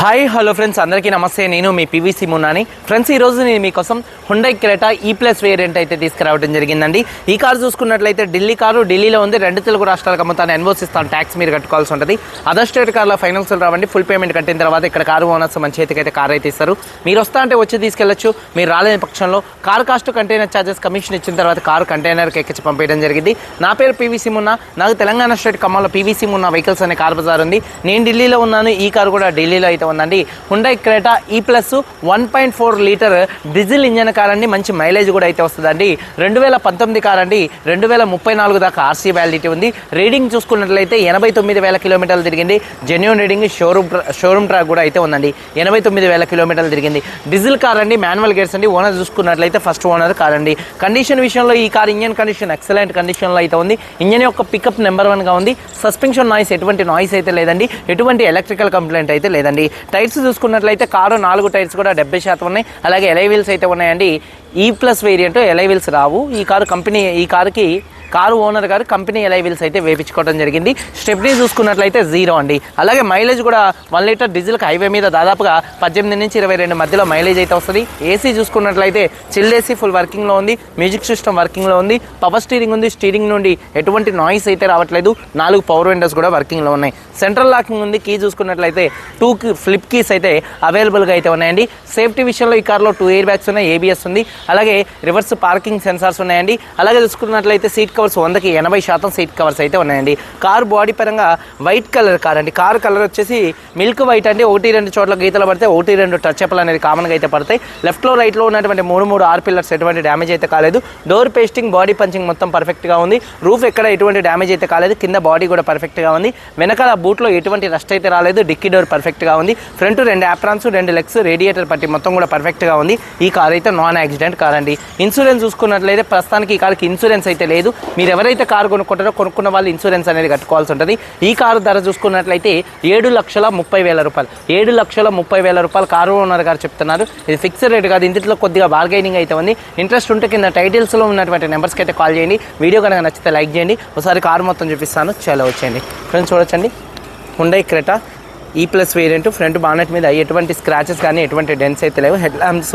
Hi hello friends, అందరికీ నమస్తే. నేను మీ పీవీసీ మున్నాని. ఫ్రెండ్స్, ఈరోజు నేను మీకోసం హుండై క్రెటా E+ వేరియంట్ అయితే తీసుకురావడం జరిగిందండి. ఈ కారు చూసుకున్నట్లయితే ఢిల్లీ కారు, ఢిల్లీలో ఉంది. రెండు తెలుగు రాష్ట్రాలకు అమ్ముతాను, ఎన్ఓసి ఇస్తాను, ట్యాక్స్ మీరు కట్టుకోవాల్సి ఉంటుంది. అదర్ స్టేట్ కార్లో ఫైనాన్షియల్ రావండి. ఫుల్ పేమెంట్ కట్టిన తర్వాత ఇక్కడ కారు ఓనర్స్ మన చేతికి అయితే కారు అయితే ఇస్తారు. మీరు వస్తా అంటే వచ్చి తీసుకెళ్లొచ్చు. మీరు రాలేని పక్షంలో car cost, container charges, commission ఇచ్చిన తర్వాత కారు కంటైనర్కి ఎక్కించి పంపించడం జరిగింది. నా పేరు పీవీసీ మున్నా. నాకు తెలంగాణ స్టేట్ ఖమ్మంలో పీవీసీ మున్నా వెహికల్స్ అనే కార్ బజార్ ఉంది. నేను ఢిల్లీలో ఉన్నాను. ఈ కారు కూడా ఢిల్లీలో అయితే ఉందండి. Hyundai Creta E+ 1.4 litre diesel engine car అండి. మంచి మైలేజ్ కూడా అయితే వస్తుందండి. 2019 కార్ అండి. 2034 దాకా ఆర్సీ వ్యాలిడిటీ ఉంది. రీడింగ్ చూసుకున్నట్లయితే 89,000 కిలోమీటర్లు తిరిగింది. జెన్యూన్ రీడింగ్, షోరూమ్ ట్రాక్ కూడా అయితే ఉందండి. 89,000 కిలోమీటర్లు తిరిగింది. డీజిల్ కార్ అండి, మాన్యువల్ గేర్స్ అండి. ఓనర్ చూసుకున్నట్లయితే ఫస్ట్ ఓనర్ కార్ అండి. కండిషన్ విషయంలో ఈ కార్ ఇంజన్ కండిషన్ ఎక్సలెంట్ కండిషన్లో అయితే ఉంది. ఇంజన్ యొక్క పికప్ నెంబర్ 1గా ఉంది. సస్పెన్షన్ నాయిస్, ఎటువంటి నాయిస్ అయితే లేదండి. ఎటువంటి ఎలక్ట్రికల్ కంప్లైంట్ అయితే లేదండి. టైర్స్ చూసుకున్నట్లయితే కారు 4 టైర్స్ కూడా 70% ఉన్నాయి. అలాగే ఎలై వీల్స్ అయితే ఉన్నాయండి. E+ వేరియంట్ ఎలై వీల్స్ రావు. ఈ కారుకి కారు ఓనర్ గారు కంపెనీ ఎలై వీల్స్ అయితే వేయించుకోవడం జరిగింది. స్టెప్నీ చూసుకున్నట్లయితే 0 అండి. అలాగే మైలేజ్ కూడా 1 లీటర్ డీజిల్కి హైవే మీద దాదాపుగా 18 నుంచి 22 మధ్యలో మైలేజ్ అయితే వస్తుంది. ఏసీ చూసుకున్నట్లయితే చిల్ ఏసీ ఫుల్ వర్కింగ్లో ఉంది. మ్యూజిక్ సిస్టమ్ వర్కింగ్లో ఉంది. పవర్ స్టీరింగ్ ఉంది. స్టీరింగ్ నుండి ఎటువంటి నాయిస్ అయితే రావట్లేదు. 4 పవర్ విండోస్ కూడా వర్కింగ్లో ఉన్నాయి. సెంట్రల్ లాకింగ్ ఉంది. కీ చూసుకున్నట్లయితే 2 ఫ్లిప్ కీస్ అయితే అవైలబుల్గా అయితే ఉన్నాయండి. సేఫ్టీ విషయంలో ఈ కార్లో 2 ఎయిర్ బ్యాగ్స్ ఉన్నాయి. ABS ఉంది. అలాగే రివర్స్ పార్కింగ్ సెన్సార్స్ ఉన్నాయండి. అలాగే చూసుకున్నట్లయితే సీట్ కవర్స్ 100కి 80% సీట్ కవర్స్ అయితే ఉన్నాయండి. కారు బాడీ పరంగా వైట్ కలర్ కార్ అండి. కారు కలర్ వచ్చేసి మిల్క్ వైట్ అండి. 1-2 చోట్ల గీతలు పడితే 1-2 టచ్ అప్లు అనేది కామన్గా అయితే పడతాయి. లెఫ్ట్లో రైట్లో ఉన్నటువంటి 3 ఆర్ పిల్లర్స్ ఎటువంటి డ్యామేజ్ అయితే కాలేదు. డోర్ పేస్టింగ్, బాడీ పంచింగ్ మొత్తం పర్ఫెక్ట్గా ఉంది. రూఫ్ ఎక్కడ ఎటువంటి డ్యామేజ్ అయితే కాలేదు. కింద బాడీ కూడా పర్ఫెక్ట్గా ఉంది. వెనకాల బూట్లో ఎటువంటి రస్ట్ అయితే రాలేదు. డిక్కీ డోర్ పర్ఫెక్ట్గా ఉంది. ఫ్రంట్ 2 యాప్రాన్స్, 2 లెగ్స్, రేడియేటర్ పట్టి మొత్తం కూడా పర్ఫెక్ట్గా ఉంది. ఈ కార్ అయితే నాన్ యాక్సిడెంట్ కార్ అండి. ఇన్సూరెన్స్ చూసుకున్నట్లయితే ప్రస్తుతానికి ఈ కార్కి ఇన్సూరెన్స్ అయితే లేదు. మీరు ఎవరైతే కారు కొనుక్కున్న వాళ్ళు ఇన్సూరెన్స్ అనేది కట్టుకోవాల్సి ఉంటుంది. ఈ కారు ధర చూసుకున్నట్లయితే 7,30,000 రూపాయలు. 7,30,000 రూపాయలు కారు ఓనర్ గారు చెప్తున్నారు. ఇది ఫిక్స్డ్ రేట్ కాదు. ఇందులో కొద్దిగా బార్గైనింగ్ అయితే ఉంది. ఇంట్రెస్ట్ ఉంటే కింద టైటిల్స్లో ఉన్నటువంటి నెంబర్స్కి అయితే కాల్ చేయండి. వీడియో కనుక నచ్చితే లైక్ చేయండి. ఒకసారి కారు మొత్తం చూపిస్తాను. చాలా వచ్చేయండి ఫ్రెండ్స్. చూడొచ్చండి, Hyundai Creta E+ variant. Front bonnet మీద ఎటువంటి స్క్రాచెస్ కానీ ఎటువంటి డెన్స్ అయితే లేవు. హెడ్ ల్యాంప్స్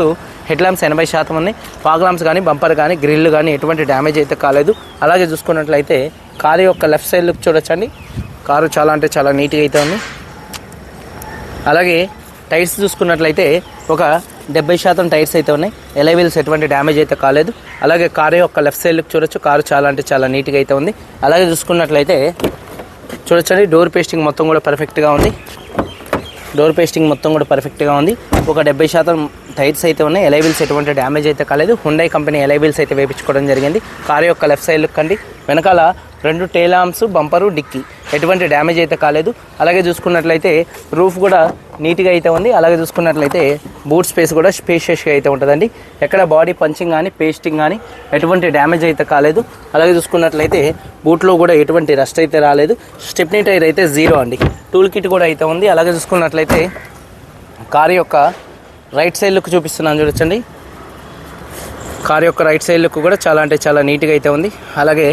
80% ఉన్నాయి. ఫాగ్ ల్యాంప్స్ కానీ, బంపర్ కానీ, గ్రిల్ కానీ ఎటువంటి డ్యామేజ్ అయితే కాలేదు. అలాగే చూసుకున్నట్లయితే కారు యొక్క లెఫ్ట్ సైడ్ లుక్ చూడొచ్చండి. కారు చాలా అంటే చాలా నీట్గా అయితే ఉంది. అలాగే టైర్స్ చూసుకున్నట్లయితే ఒక 70% టైర్స్ అయితే ఉన్నాయి. ఎలై వీల్స్ ఎటువంటి డ్యామేజ్ అయితే కాలేదు. అలాగే కారు యొక్క లెఫ్ట్ సైడ్ లుక్ చూడొచ్చు. కారు చాలా అంటే చాలా నీట్గా అయితే ఉంది. అలాగే చూసుకున్నట్లయితే చూడొచ్చండి, డోర్ పేస్టింగ్ మొత్తం కూడా పర్ఫెక్ట్గా ఉంది. డోర్ పేస్టింగ్ మొత్తం కూడా పర్ఫెక్ట్గా ఉంది. ఒక 70% టైర్స్ అయితే ఉన్నాయి. ఎలై వీల్స్ ఎటువంటి డ్యామేజ్ అయితే కాలేదు. హుండై కంపెనీ ఎలై వీల్స్ అయితే వేయించుకోవడం జరిగింది. కారు యొక్క లెఫ్ట్ సైడ్ లుక్ అండి. వెనకాల 2 టెయిల్ ల్యాంప్స్, బంపరు, డిక్కీ ఎటువంటి డ్యామేజ్ అయితే కాలేదు. అలాగే చూసుకున్నట్లయితే రూఫ్ కూడా నీట్గా అయితే ఉంది. అలాగే చూసుకున్నట్లయితే బూట్ స్పేస్ కూడా స్పేషియస్గా అయితే ఉంటుందండి. ఎక్కడ బాడీ పంచింగ్ కానీ, పేస్టింగ్ కానీ ఎటువంటి డ్యామేజ్ అయితే కాలేదు. అలాగే చూసుకున్నట్లయితే బూట్లో కూడా ఎటువంటి రస్ట్ అయితే రాలేదు. స్టెప్నీ టైర్ అయితే 0 అండి. టూల్ కిట్ కూడా అయితే ఉంది. అలాగే చూసుకున్నట్లయితే కారు యొక్క రైట్ సైడ్ లుక్ చూపిస్తున్నాను చూడొచ్చండి. కారు యొక్క రైట్ సైడ్ లుక్ కూడా చాలా అంటే చాలా నీట్గా అయితే ఉంది. అలాగే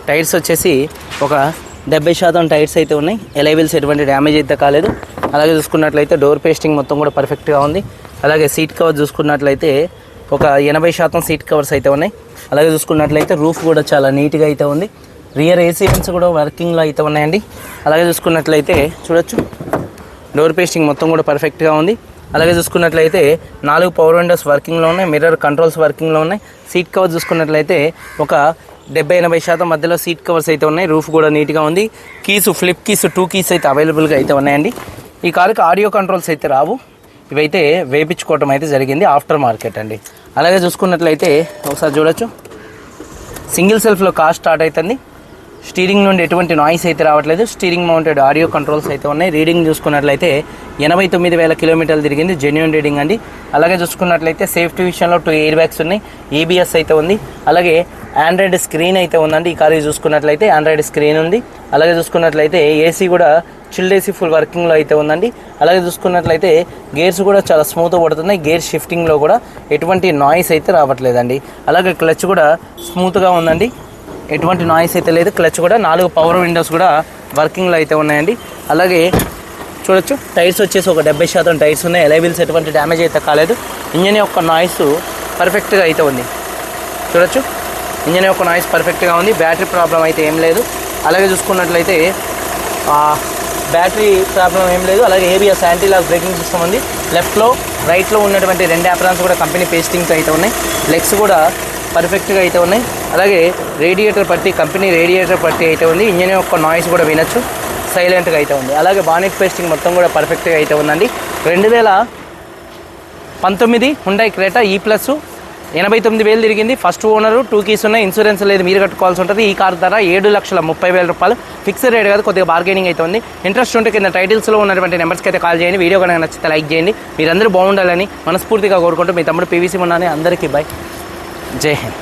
టైర్స్ వచ్చేసి ఒక 70% టైర్స్ అయితే ఉన్నాయి. ఎలై వీల్స్ ఎటువంటి డ్యామేజ్ అయితే కాలేదు. అలాగే చూసుకున్నట్లయితే డోర్ పేస్టింగ్ మొత్తం కూడా పర్ఫెక్ట్గా ఉంది. అలాగే సీట్ కవర్ చూసుకున్నట్లయితే ఒక 80% సీట్ కవర్స్ అయితే ఉన్నాయి. అలాగే చూసుకున్నట్లయితే రూఫ్ కూడా చాలా నీట్గా అయితే ఉంది. రియర్ ఏసీ వెంట్స్ కూడా వర్కింగ్లో అయితే ఉన్నాయండి. అలాగే చూసుకున్నట్లయితే చూడొచ్చు, డోర్ పేస్టింగ్ మొత్తం కూడా పర్ఫెక్ట్గా ఉంది. అలాగే చూసుకున్నట్లయితే 4 పవర్ విండోస్ వర్కింగ్లో ఉన్నాయి. మిర్రర్ కంట్రోల్స్ వర్కింగ్లో ఉన్నాయి. సీట్ కవర్ చూసుకున్నట్లయితే ఒక 70-80% మధ్యలో సీట్ కవర్స్ అయితే ఉన్నాయి. రూఫ్ కూడా నీట్గా ఉంది. కీస్, ఫ్లిప్ కీస్, 2 కీస్ అయితే అవైలబుల్గా అయితే ఉన్నాయండి. ఈ కారుకి ఆడియో కంట్రోల్స్ అయితే రావు. ఇవైతే వేయించుకోవటం అయితే జరిగింది. ఆఫ్టర్ మార్కెట్ అండి. అలాగే చూసుకున్నట్లయితే ఒకసారి చూడొచ్చు, సింగిల్ సెల్ఫ్లో కార్ స్టార్ట్ అవుతుంది. స్టీరింగ్ నుండి ఎటువంటి నాయిస్ అయితే రావట్లేదు. స్టీరింగ్ మౌంటెడ్ ఆడియో కంట్రోల్స్ అయితే ఉన్నాయి. రీడింగ్ చూసుకున్నట్లయితే 89,000 కిలోమీటర్లు తిరిగింది. జెన్యూన్ రీడింగ్ అండి. అలాగే చూసుకున్నట్లయితే సేఫ్టీ విషయంలో 2 ఎయిర్ బ్యాగ్స్ ఉన్నాయి. ABS అయితే ఉంది. అలాగే ఆండ్రాయిడ్ స్క్రీన్ అయితే ఉందండి. ఈ కారు చూసుకున్నట్లయితే ఆండ్రాయిడ్ స్క్రీన్ ఉంది. అలాగే చూసుకున్నట్లయితే ఏసీ కూడా చిల్డ్ ఏసీ ఫుల్ వర్కింగ్లో అయితే ఉందండి. అలాగే చూసుకున్నట్లయితే గేర్స్ కూడా చాలా స్మూత్గా పడుతున్నాయి. గేర్ షిఫ్టింగ్లో కూడా ఎటువంటి నాయిస్ అయితే రావట్లేదండి. అలాగే క్లచ్ కూడా స్మూత్గా ఉందండి. ఎటువంటి నాయిస్ అయితే లేదు. క్లచ్ కూడా 4 పవర్ విండోస్ కూడా వర్కింగ్లో అయితే ఉన్నాయండి. అలాగే చూడొచ్చు. టైర్స్ వచ్చేసి ఒక 70% టైర్స్ ఉన్నాయి. ఎలై వీల్స్ ఎటువంటి డ్యామేజ్ అయితే కాలేదు. ఇంజన్ యొక్క నాయిస్ పర్ఫెక్ట్గా అయితే ఉంది. చూడొచ్చు, ఇంజన్ యొక్క నాయిస్ పర్ఫెక్ట్గా ఉంది. బ్యాటరీ ప్రాబ్లం అయితే ఏం లేదు. అలాగే చూసుకున్నట్లయితే బ్యాటరీ ప్రాబ్లం ఏం లేదు. అలాగే ABS anti lock braking system ఉంది. లెఫ్ట్లో రైట్లో ఉన్నటువంటి 2 యాప్రాన్స్ కూడా కంపెనీ పేస్టింగ్స్ అయితే ఉన్నాయి. లెగ్స్ కూడా పర్ఫెక్ట్గా అయితే ఉన్నాయి. అలాగే రేడియేటర్ పట్టి కంపెనీ రేడియేటర్ పట్టి అయితే ఉంది. ఇంజన్ యొక్క నాయిస్ కూడా వినొచ్చు, సైలెంట్గా అయితే ఉంది. అలాగే బానెట్ పేస్టింగ్ మొత్తం కూడా పర్ఫెక్ట్గా అయితే ఉందండి. 2019 హుండై క్రెటా ఈ ప్లస్ 89,000 తిరిగింది. ఫస్ట్ ఓనరు, 2 కీస్ ఉన్నాయి. ఇన్సూరెన్స్ లేదు, మీరు కట్టుకోవాల్సి ఉంటుంది. ఈ కార్ ధర 7,30,000 రూపాయలు. ఫిక్స్డ్ రేట్ కాదు, కొద్దిగా బార్గెనింగ్ అయితే ఉంది. ఇంట్రెస్ట్ ఉంటే కింద టైటిల్స్లో ఉన్నటువంటి నెంబర్స్కి అయితే కాల్ చేయండి. వీడియో కనుక నచ్చితే లైక్ చేయండి. మీరందరూ బాగుండాలని మనస్ఫూర్తిగా కోరుకుంటూ మీ తమ్ముడు పీవీసీ మున్నాని. అందరికీ బై, జై హింద్.